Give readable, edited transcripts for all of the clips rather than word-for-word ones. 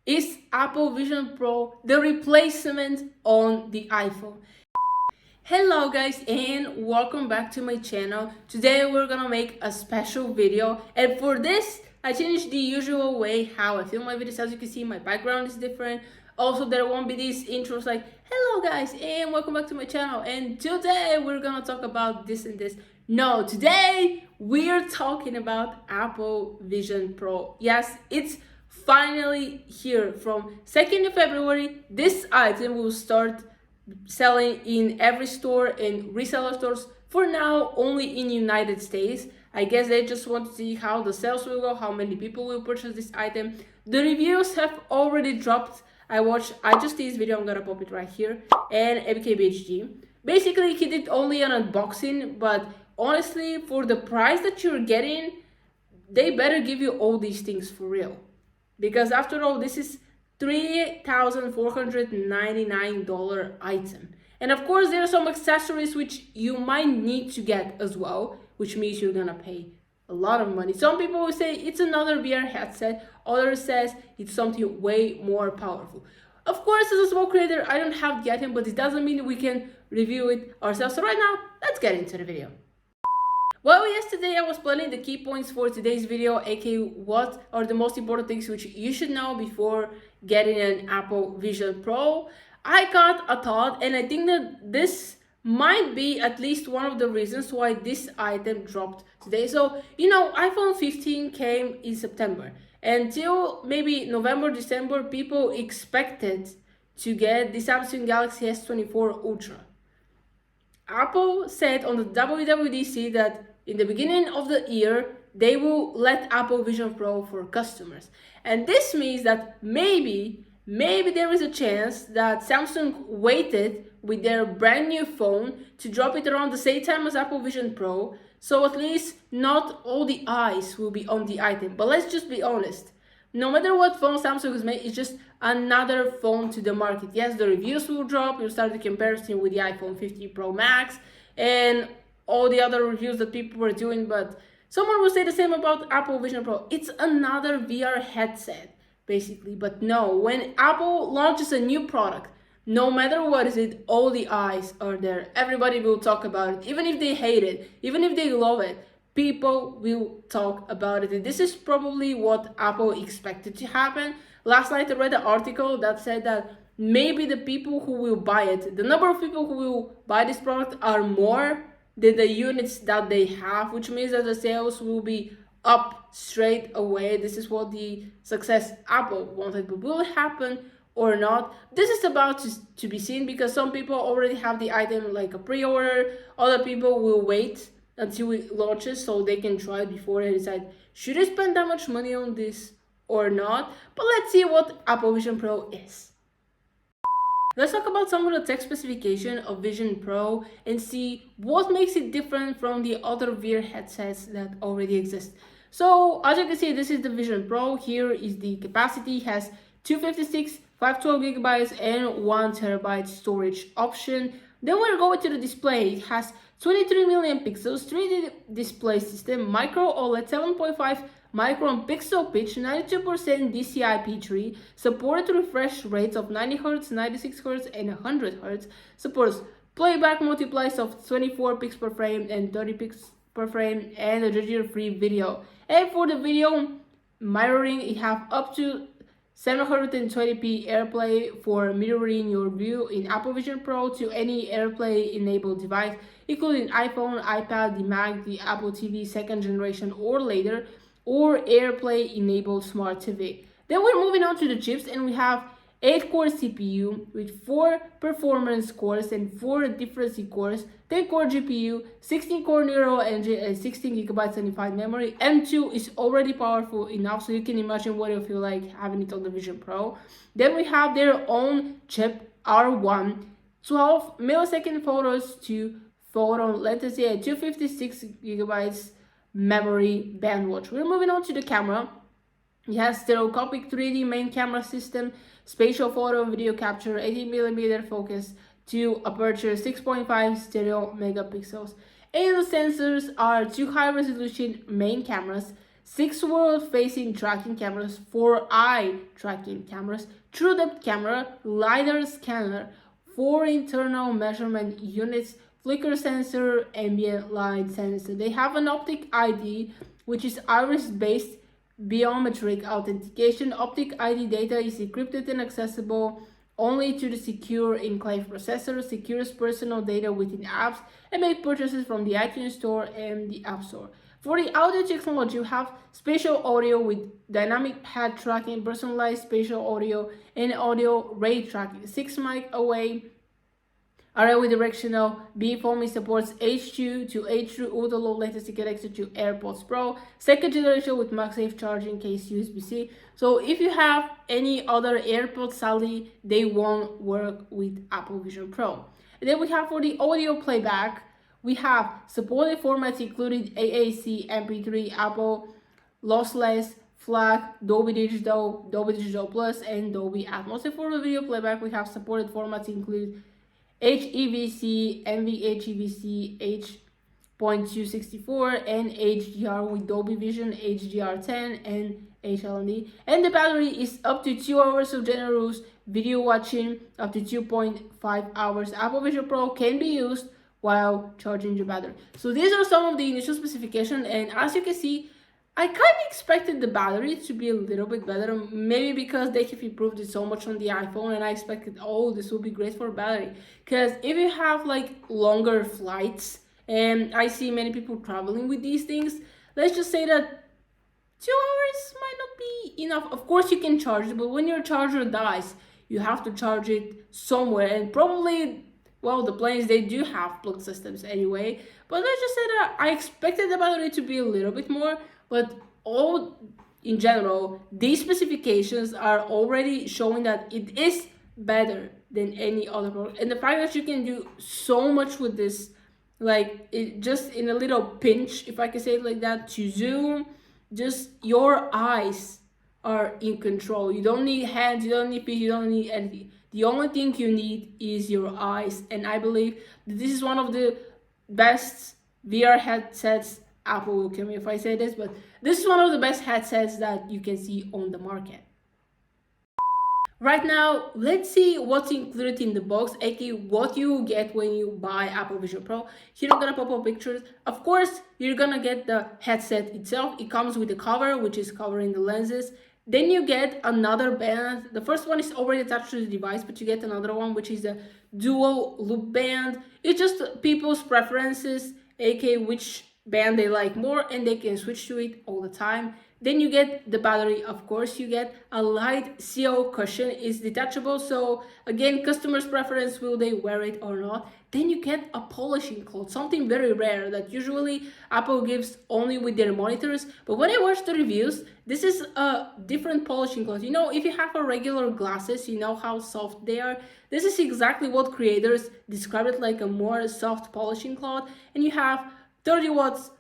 Is Apple Vision Pro the replacement on the iPhone? Hello guys and welcome back to my channel. Today we're gonna make a special video, and for this I changed the usual way how I film my videos. As you can see, my background is different. Also, there won't be these intros like hello guys and welcome back to my channel and today we're gonna talk about this and this. No, today we're talking about Apple Vision Pro. Yes, it's finally here. From 2nd of February, this item will start selling in every store and reseller stores. For now, only in United States. I guess they just want to see how the sales will go, how many people will purchase this item. The reviews have already dropped. I just did this video, I'm gonna pop it right here, and MKBHG. Basically, he did only an unboxing, but honestly, for the price that you're getting, they better give you all these things for real. Because after all, this is $3,499 item. And of course, there are some accessories which you might need to get as well, which means you're gonna pay a lot of money. Some people will say it's another VR headset, others says it's something way more powerful. Of course, as a small creator, I don't have the item, but it doesn't mean we can review it ourselves. So right now, let's get into the video. Well, yesterday I was planning the key points for today's video, aka what are the most important things which you should know before getting an Apple Vision Pro. I got a thought, and I think that this might be at least one of the reasons why this item dropped today. So, iPhone 15 came in September. Until maybe November, December, people expected to get the Samsung Galaxy S24 Ultra. Apple said on the WWDC that in the beginning of the year, they will let Apple Vision Pro for customers. And this means that maybe there is a chance that Samsung waited with their brand new phone to drop it around the same time as Apple Vision Pro. So at least not all the eyes will be on the item. But let's just be honest. No matter what phone Samsung has made, it's just another phone to the market. Yes, the reviews will drop. You'll start the comparison with the iPhone 15 Pro Max and all the other reviews that people were doing. But someone will say the same about Apple Vision Pro. It's another VR headset, basically. But no, when Apple launches a new product, no matter what is it, all the eyes are there. Everybody will talk about it. Even if they hate it, even if they love it, people will talk about it. And this is probably what Apple expected to happen. Last night I read an article that said that maybe the people who will buy it, the number of people who will buy this product are more than the units that they have, which means that the sales will be up straight away. This is what the success Apple wanted. But will it happen or not? This is about to be seen, because some people already have the item like a pre-order. Other people will wait until it launches so they can try it before they decide, should I spend that much money on this or not? But let's see what Apple Vision Pro is. Let's talk about some of the tech specification of Vision Pro and see what makes it different from the other VR headsets that already exist. So as you can see, this is the Vision Pro. Here is the capacity. It has 256, 512 gigabytes and 1 terabyte storage option. Then we're going to the display. It has 23 million pixels, 3D display system, micro OLED, 7.5 micron pixel pitch, 92% DCI-P3, supported refresh rates of 90 Hz, 96 Hz, and 100 Hz, supports playback multiplies of 24 pics per frame and 30 pics per frame, and a jitter-free video. And for the video mirroring, it have up to 720p AirPlay for mirroring your view in Apple Vision Pro to any AirPlay-enabled device, including iPhone, iPad, the Mac, the Apple TV 2nd generation or later, or AirPlay-enabled Smart TV. Then we're moving on to the chips, and we have 8-core CPU with 4 performance cores and 4 difference cores, 10-core GPU, 16-core neural engine, and 16 gigabytes unified memory. M2 is already powerful enough, so you can imagine what it feel like having it on the Vision Pro. Then we have their own chip, R1, 12 millisecond photos to photo latency, and 256 gigabytes memory bandwidth. We're moving on to the camera. It has stereoscopic 3D main camera system, spatial photo and video capture, 18mm focus to aperture, 6.5 stereo megapixels. And the sensors are 2 high resolution main cameras, 6 world-facing tracking cameras, 4 eye tracking cameras, true depth camera, LiDAR scanner, 4 internal measurement units, flicker sensor, ambient light sensor. They have an optic ID, which is iris-based biometric authentication. Optic ID data is encrypted and accessible only to the secure enclave processor, secures personal data within apps, and make purchases from the iTunes Store and the App Store. For the audio technology, you have spatial audio with dynamic pad tracking, personalized spatial audio, and audio ray tracking. 6 mic away array with directional beamforming, supports H2 to H2 ultra low latency connected to AirPods Pro. Second generation with MagSafe charging case USB-C. So if you have any other AirPods, sadly they won't work with Apple Vision Pro. And then we have for the audio playback, we have supported formats including AAC, MP3, Apple lossless, FLAC, Dolby Digital, Dolby Digital Plus, and Dolby Atmos. And for the video playback, we have supported formats include HEVC, NVHEVC, H.264, and HDR with Dolby Vision, HDR10, and HLND. And the battery is up to 2 hours of generous video watching, up to 2.5 hours. Apple Vision Pro can be used while charging your battery. So these are some of the initial specifications, and as you can see, I kind of expected the battery to be a little bit better, maybe because they have improved it so much on the iPhone, and I expected, oh, this will be great for battery. Because if you have like longer flights, and I see many people traveling with these things, let's just say that 2 hours might not be enough. Of course you can charge it, but when your charger dies, you have to charge it somewhere, and probably, well, the planes, they do have plug systems anyway. But let's just say that I expected the battery to be a little bit more. But all in general, these specifications are already showing that it is better than any other product. And the fact that you can do so much with this, like it just in a little pinch, if I can say it like that, to zoom, just your eyes are in control. You don't need hands, you don't need feet, you don't need anything. The only thing you need is your eyes. And I believe that this is one of the best VR headsets. Apple will kill me if I say this, but this is one of the best headsets that you can see on the market. Right now, let's see what's included in the box, aka what you get when you buy Apple Vision Pro. Here I'm gonna pop up pictures. Of course, you're gonna get the headset itself. It comes with the cover, which is covering the lenses. Then you get another band. The first one is already attached to the device, but you get another one, which is a dual loop band. It's just people's preferences, aka which band they like more, and they can switch to it all the time. Then you get the battery. Of course, you get a light CO cushion. It's detachable, so again, customers' preference, will they wear it or not. Then you get a polishing cloth, something very rare that usually Apple gives only with their monitors. But when I watched the reviews, this is a different polishing cloth. You know, if you have a regular glasses, you know how soft they are. This is exactly what creators describe it, like a more soft polishing cloth. And you have 30 watts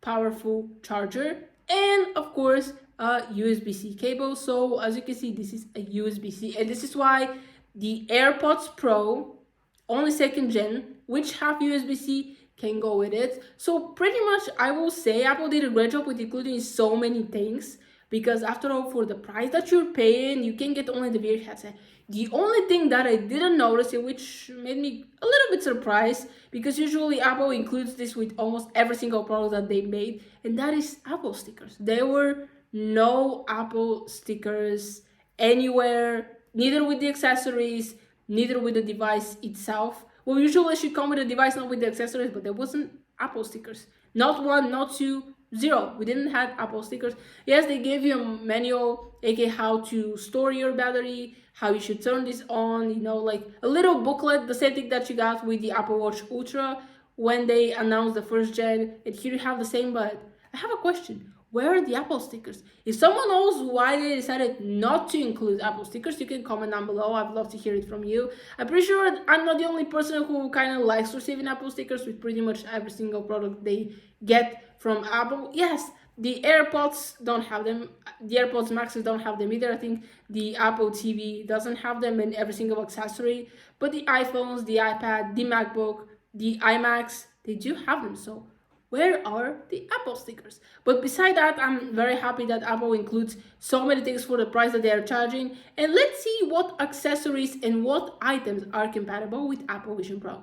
powerful charger, and of course a USB-C cable. So as you can see, this is a USB-C, and this is why the AirPods Pro, only second gen, which have USB-C, can go with it. So pretty much I will say Apple did a great job with including so many things, because after all, for the price that you're paying, you can get only the VR headset. The only thing that I didn't notice, which made me a little bit surprised, because usually Apple includes this with almost every single product that they made, and that is Apple stickers. There were no Apple stickers anywhere, neither with the accessories, neither with the device itself. Well, usually it should come with the device, not with the accessories, but there wasn't Apple stickers. Not one, not two, zero. We didn't have Apple stickers. Yes, they gave you a manual, aka how to store your battery, how you should turn this on, you know, like a little booklet, the same thing that you got with the Apple Watch Ultra when they announced the first gen. And here you have the same, but I have a question. Where are the Apple stickers? If someone knows why they decided not to include Apple stickers, you can comment down below. I'd love to hear it from you. I'm pretty sure I'm not the only person who kind of likes receiving Apple stickers with pretty much every single product they get from Apple. Yes, the AirPods don't have them. The AirPods Maxes don't have them either. I think the Apple TV doesn't have them in every single accessory. But the iPhones, the iPad, the MacBook, the iMacs, they do have them. So Where are the Apple stickers? But beside that, I'm very happy that Apple includes so many things for the price that they are charging. And let's see what accessories and what items are compatible with Apple Vision Pro.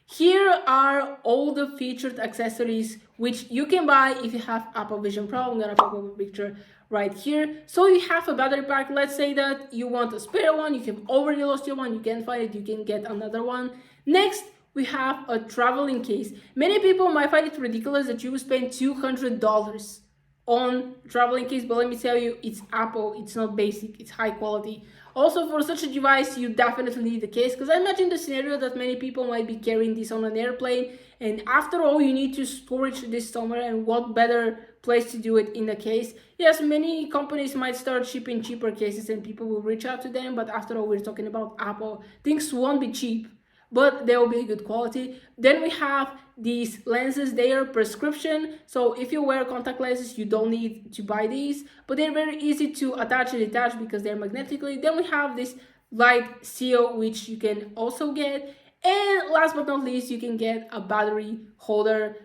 Here are all the featured accessories which you can buy if you have Apple Vision Pro. I'm gonna pop up a picture right here. So you have a battery pack. Let's say that you want a spare one, you have already lost your one, you can't find it, you can get another one. Next, we have a traveling case. Many people might find it ridiculous that you spend $200 on traveling case, but let me tell you, it's Apple, it's not basic, it's high quality. Also, for such a device, you definitely need a case, because I imagine the scenario that many people might be carrying this on an airplane, and after all, you need to storage this somewhere, and what better place to do it in a case. Yes, many companies might start shipping cheaper cases and people will reach out to them, but after all, we're talking about Apple. Things won't be cheap, but they will be good quality. Then we have these lenses. They are prescription, so if you wear contact lenses, you don't need to buy these, but they're very easy to attach and detach because they're magnetically. Then we have this light seal, which you can also get, and last but not least, you can get a battery holder.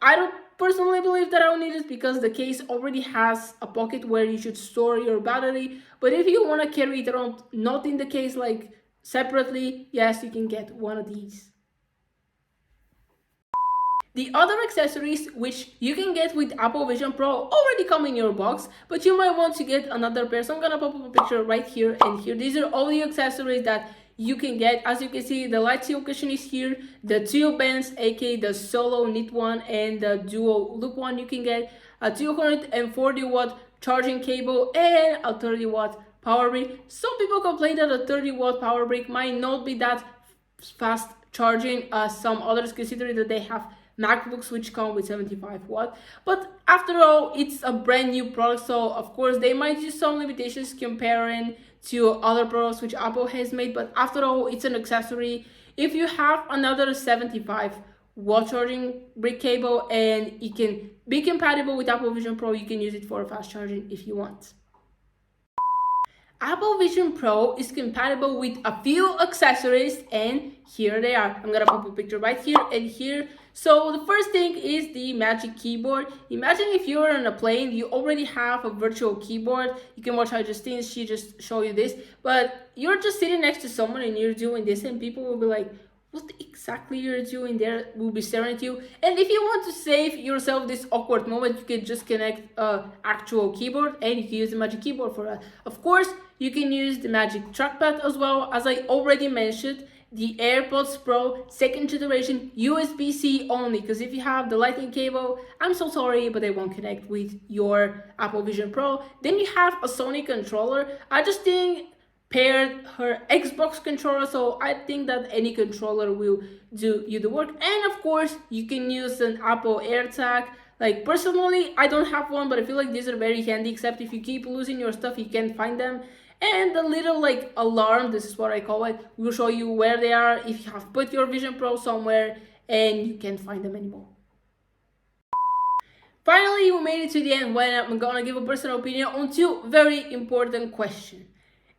I don't personally believe that I will need it because the case already has a pocket where you should store your battery, but if you want to carry it around not in the case, like separately, yes, you can get one of these. The other accessories which you can get with Apple Vision Pro already come in your box, but you might want to get another pair. So I'm gonna pop up a picture right here and here. These are all the accessories that you can get. As you can see, the light seal cushion is here, the two bands, aka the solo knit one and the dual loop one. You can get a 240-watt charging cable and a 30-watt power brick. Some people complain that a 30-watt power brick might not be that fast charging as some others, considering that they have MacBooks which come with 75 watt. But after all, it's a brand new product, so of course they might use some limitations comparing to other products which Apple has made, but after all, it's an accessory. If you have another 75-watt charging brick cable and it can be compatible with Apple Vision Pro, you can use it for fast charging if you want. Apple Vision Pro is compatible with a few accessories, and here they are. I'm gonna pop a picture right here and here. So the first thing is the Magic Keyboard. Imagine if you're on a plane, you already have a virtual keyboard. You can watch how Justine, she just show you this, but you're just sitting next to someone and you're doing this and people will be like, what exactly you're doing there, will be staring at you. And if you want to save yourself this awkward moment, you can just connect an actual keyboard and you can use the Magic Keyboard for that. Of course, you can use the Magic Trackpad as well. As I already mentioned, the AirPods Pro 2nd generation USB-C only, because if you have the lightning cable, I'm so sorry, but they won't connect with your Apple Vision Pro. Then you have a Sony controller. I just think paired her Xbox controller, so I think that any controller will do you the work. And of course, you can use an Apple AirTag. Like personally, I don't have one, but I feel like these are very handy, except if you keep losing your stuff, you can't find them. And the little like alarm, this is what I call it, will show you where they are if you have put your Vision Pro somewhere and you can't find them anymore. Finally, we made it to the end when I'm gonna give a personal opinion on two very important questions.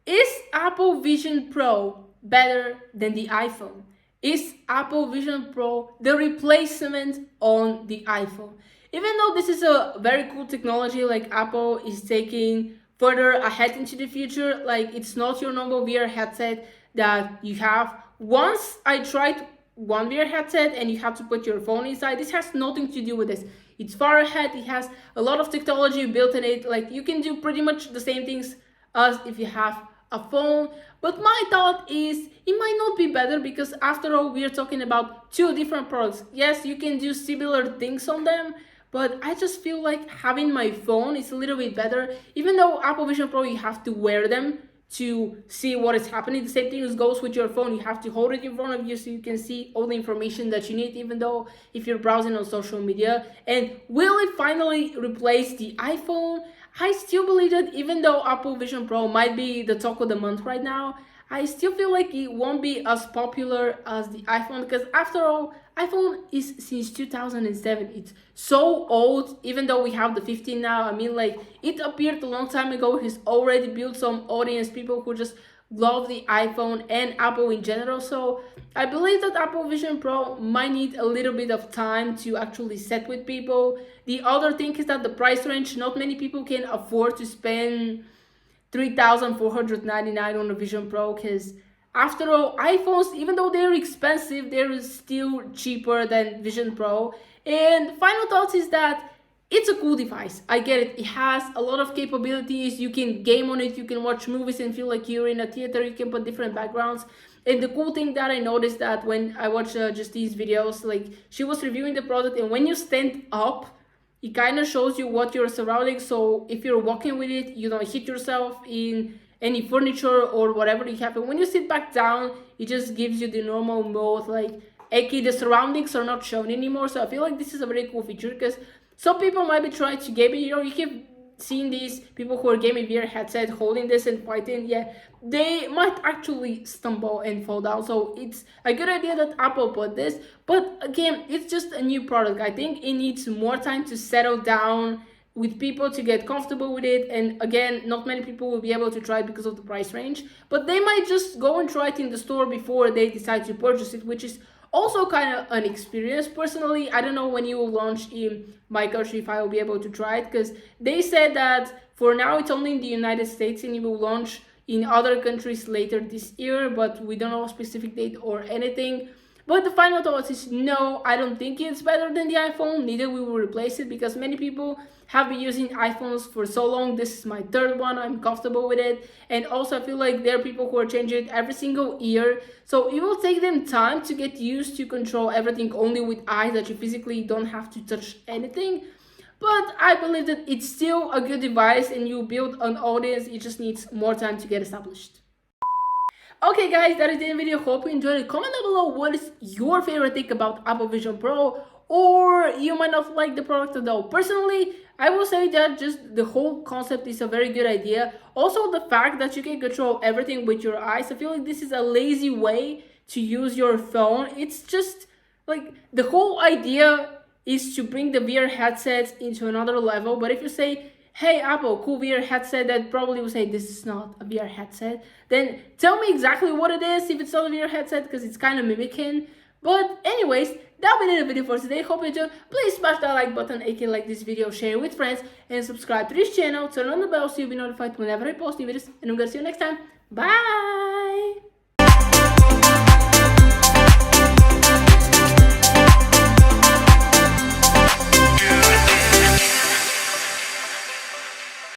Is Apple Vision Pro better than the iPhone? Is Apple Vision Pro the replacement on the iPhone? Even though this is a very cool technology, like Apple is taking further ahead into the future, like it's not your normal VR headset that you have. Once I tried one VR headset and you have to put your phone inside. This has nothing to do with this. It's far ahead. It has a lot of technology built in it. Like you can do pretty much the same things as if you have a phone. But my thought is it might not be better because after all, we are talking about two different products. Yes, you can do similar things on them, but I just feel like having my phone is a little bit better. Even though Apple Vision Pro, you have to wear them to see what is happening. The same thing goes with your phone. You have to hold it in front of you so you can see all the information that you need, even though if you're browsing on social media. And will it finally replace the iPhone? I still believe that even though Apple Vision Pro might be the talk of the month right now, I still feel like it won't be as popular as the iPhone because after all, iPhone is since 2007. It's so old, even though we have the 15 now. I mean, like, it appeared a long time ago. It's already built some audience, people who just love the iPhone and Apple in general. So I believe that Apple Vision Pro might need a little bit of time to actually set with people. The other thing is that the price range, not many people can afford to spend $3,499 on a Vision Pro, because after all, iPhones, even though they're expensive, they're still cheaper than Vision Pro. And final thoughts is that it's a cool device. I get it. It has a lot of capabilities. You can game on it. You can watch movies and feel like you're in a theater. You can put different backgrounds. And the cool thing that I noticed that when I watched just these videos, like, she was reviewing the product, and when you stand up, it kind of shows you what you're surrounding. So if you're walking with it, you don't hit yourself in any furniture or whatever you have. And when you sit back down, it just gives you the normal mode, like, okay, the surroundings are not shown anymore. So I feel like this is a very cool feature, because some people might be trying to game it. You know, you keep seeing these people who are gaming VR headset holding this and fighting. Yeah, they might actually stumble and fall down. So it's a good idea that Apple put this. But again, it's just a new product. I think it needs more time to settle down with people to get comfortable with it. And again, not many people will be able to try it because of the price range. But they might just go and try it in the store before they decide to purchase it, which is also kind of an experience. Personally, I don't know when you will launch in my country if I will be able to try it, because they said that for now it's only in the United States and it will launch in other countries later this year, but we don't know a specific date or anything. But the final thought is no, I don't think it's better than the iPhone. Neither we will replace it, because many people have been using iPhones for so long. This is my third one. I'm comfortable with it. And also I feel like there are people who are changing it every single year. So it will take them time to get used to control everything only with eyes, that you physically don't have to touch anything. But I believe that it's still a good device and you build an audience. It just needs more time to get established. Okay guys, that is the video. Hope you enjoyed it. Comment down below what is your favorite thing about Apple Vision Pro, or you might not like the product at all. Personally, I will say that just the whole concept is a very good idea. Also, the fact that you can control everything with your eyes. I feel like this is a lazy way to use your phone. It's just like the whole idea is to bring the VR headsets into another level. But if you say, hey Apple, cool VR headset, that probably will say this is not a VR headset. Then tell me exactly what it is if it's not a VR headset, because it's kind of mimicking. But anyways, that'll be the video for today. Hope you enjoyed. Please smash that like button, aka like this video, share it with friends, and subscribe to this channel. Turn on the bell so you'll be notified whenever I post new videos. And I'm gonna see you next time. Bye!